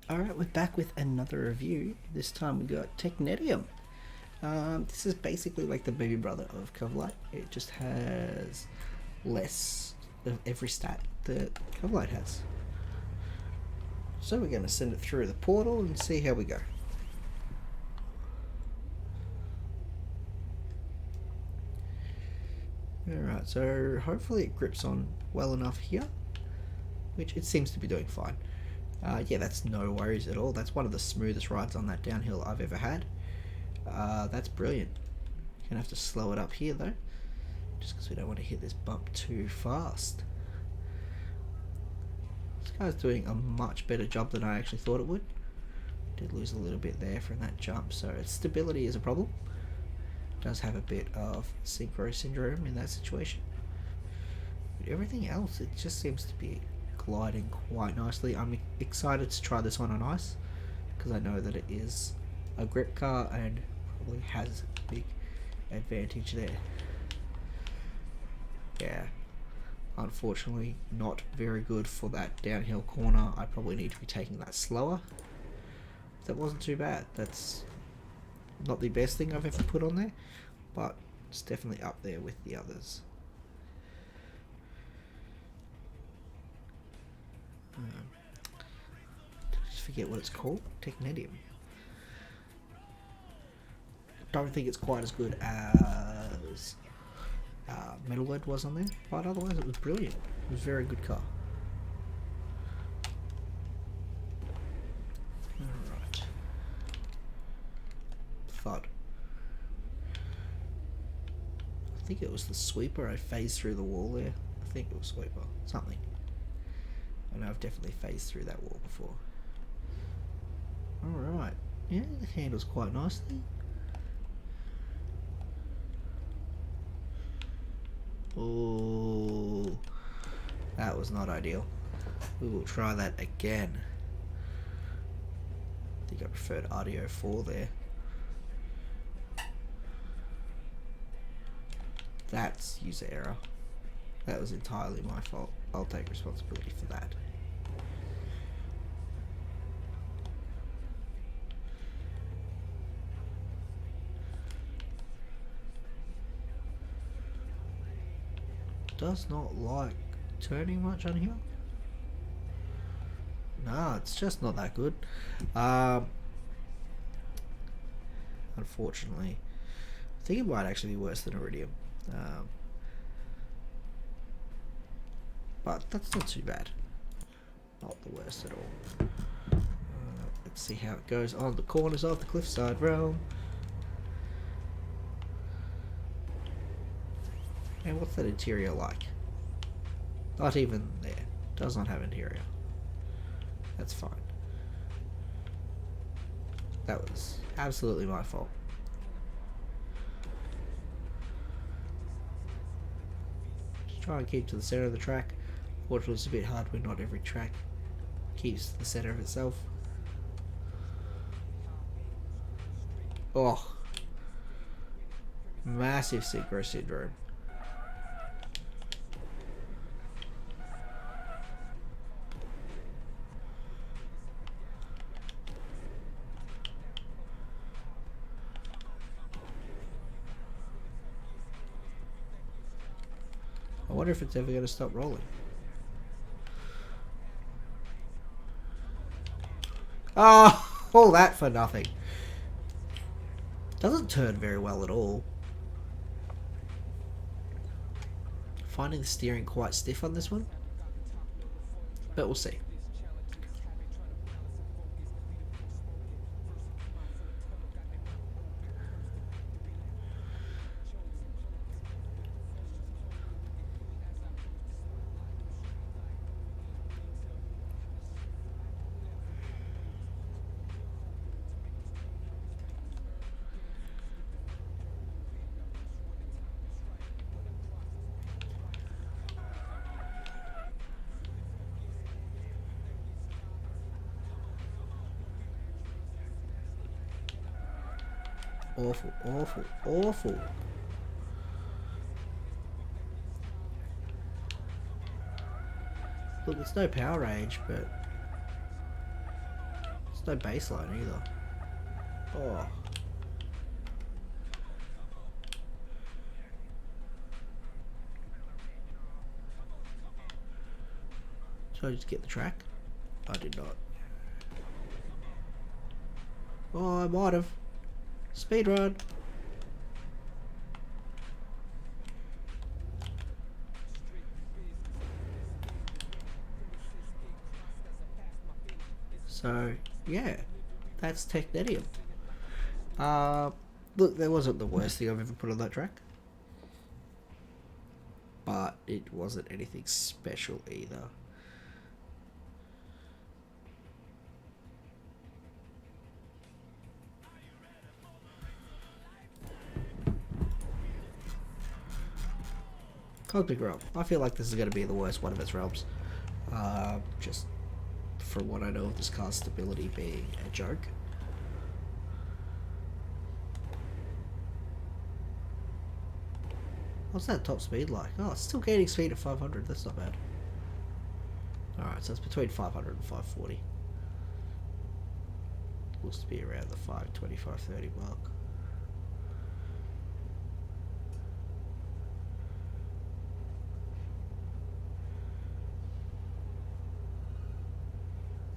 Alright, we're back with another review. This time we got Technetium. This is basically like the baby brother of Coverlight. It just has less of every stat that Coverlight has. So we're going to send it through the portal and see how we go. Alright, so hopefully it grips on well enough here, which it seems to be doing fine. Yeah, that's no worries at all. That's one of the smoothest rides on that downhill I've ever had. That's brilliant. Gonna have to slow it up here though, just because we don't want to hit this bump too fast. This guy's doing a much better job than I actually thought it would. Did lose a little bit there from that jump, so its stability is a problem. Does have a bit of synchro syndrome in that situation. But everything else, it just seems to be gliding quite nicely. I'm excited to try this one on ice, because I know that it is a grip car and probably has a big advantage there. Yeah, unfortunately not very good for that downhill corner. I probably need to be taking that slower. That wasn't too bad. That's not the best thing I've ever put on there, but it's definitely up there with the others. Just forget what it's called. Technetium. Don't think it's quite as good as Metalwood was on there, but otherwise it was brilliant. It was a very good car. Alright. Thud. I think it was the sweeper. I phased through the wall there. I think it was sweeper. Something. I know I've definitely phased through that wall before. Alright. Yeah, it handles quite nicely. Oh, that was not ideal. We will try that again. I think I preferred RDO 4 there. That's user error. That was entirely my fault. I'll take responsibility for that. Does not like turning much on here. Nah, it's just not that good. Unfortunately, I think it might actually be worse than Iridium. But that's not too bad. Not the worst at all. Let's see how it goes on the corners of the cliffside realm. And what's that interior like? Not even there. Does not have interior. That's fine. That was absolutely my fault. Just try and keep to the center of the track. Fortunately, it's a bit hard when not every track keeps the center of itself. Oh, massive synchro syndrome. I wonder if it's ever going to stop rolling. Oh, all that for nothing. Doesn't turn very well at all. Finding the steering quite stiff on this one, but we'll see. Awful, awful, awful. Look, it's no power range, but There's no baseline either. Oh. Should I just get the track? I did not. Oh, I might have. Speedrun. So, yeah. That's Technetium. Look, that wasn't the worst thing I've ever put on that track. But it wasn't anything special either. Cosmic Realm. I feel like this is going to be the worst one of its realms. Just from what I know of this car's stability being a joke. What's that top speed like? Oh, it's still gaining speed at 500. That's not bad. Alright, so it's between 500 and 540. Looks to be around the 520, 530 mark.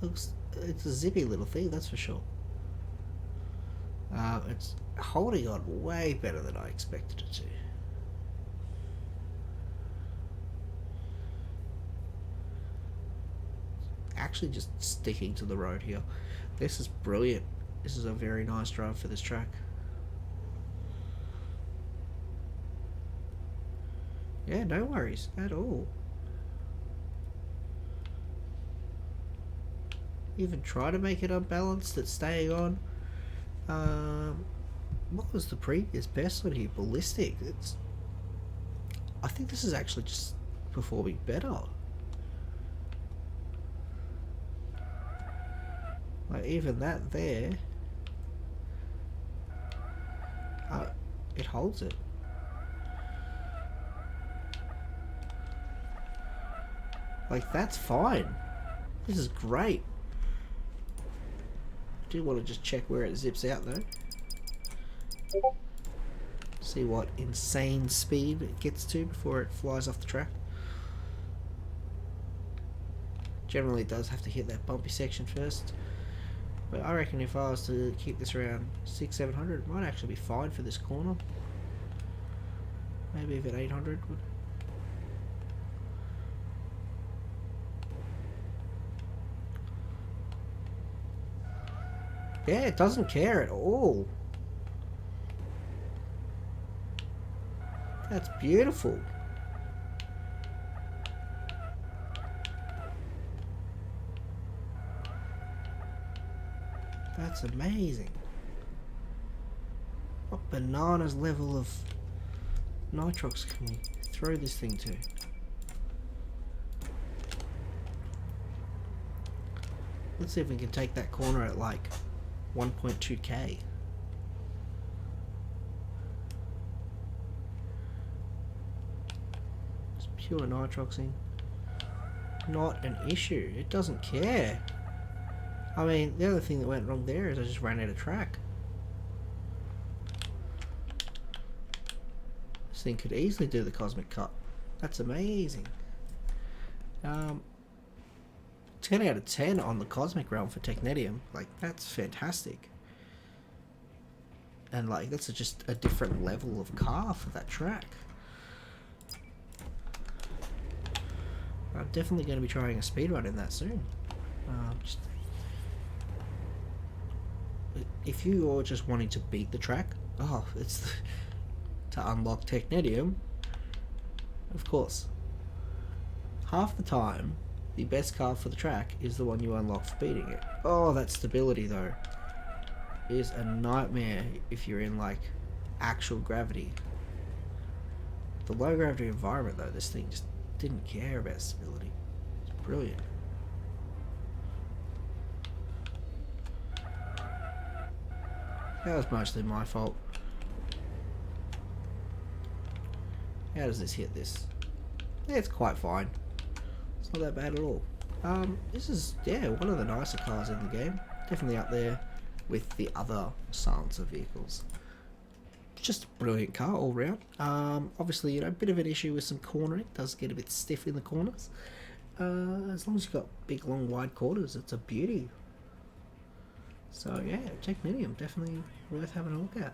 Looks, it's a zippy little thing, that's for sure. It's holding on way better than I expected it to. Actually just sticking to the road here. This is brilliant. This is a very nice drive for this track. Yeah, no worries at all. Even try to make it unbalanced, it's staying on. What was the previous best one here? Ballistic. I think this is actually just performing better. Like even that there, it holds it. Like that's fine. This is great. I do want to just check where it zips out though. See what insane speed it gets to before it flies off the track. Generally it does have to hit that bumpy section first. But I reckon if I was to keep this around 600-700, it might actually be fine for this corner. Maybe even 800 would. Yeah, it doesn't care at all. That's beautiful. That's amazing. What bananas level of nitrox can we throw this thing to? Let's see if we can take that corner at like 1.2k. It's pure nitroxing. Not an issue. It doesn't care. I mean, the other thing that went wrong there is I just ran out of track. This thing could easily do the cosmic cut. That's amazing. 10 out of 10 on the cosmic realm for Technetium. Like, that's fantastic. And like, that's just a different level of car for that track. I'm definitely going to be trying a speedrun in that soon. If you are just wanting to beat the track, it's to unlock Technetium, of course. Half the time, the best car for the track is the one you unlock for beating it. Oh, that stability though is a nightmare if you're in like actual gravity. The low gravity environment though, this thing just didn't care about stability. It's brilliant. That was mostly my fault. How does this hit this? Yeah, it's quite fine. It's not that bad at all. This is, yeah, one of the nicer cars in the game. Definitely up there with the other silencer vehicles. Just a brilliant car all round. Obviously, a bit of an issue with some cornering. It does get a bit stiff in the corners. As long as you've got big, long, wide quarters, it's a beauty. So yeah, Technetium, definitely worth having a look at.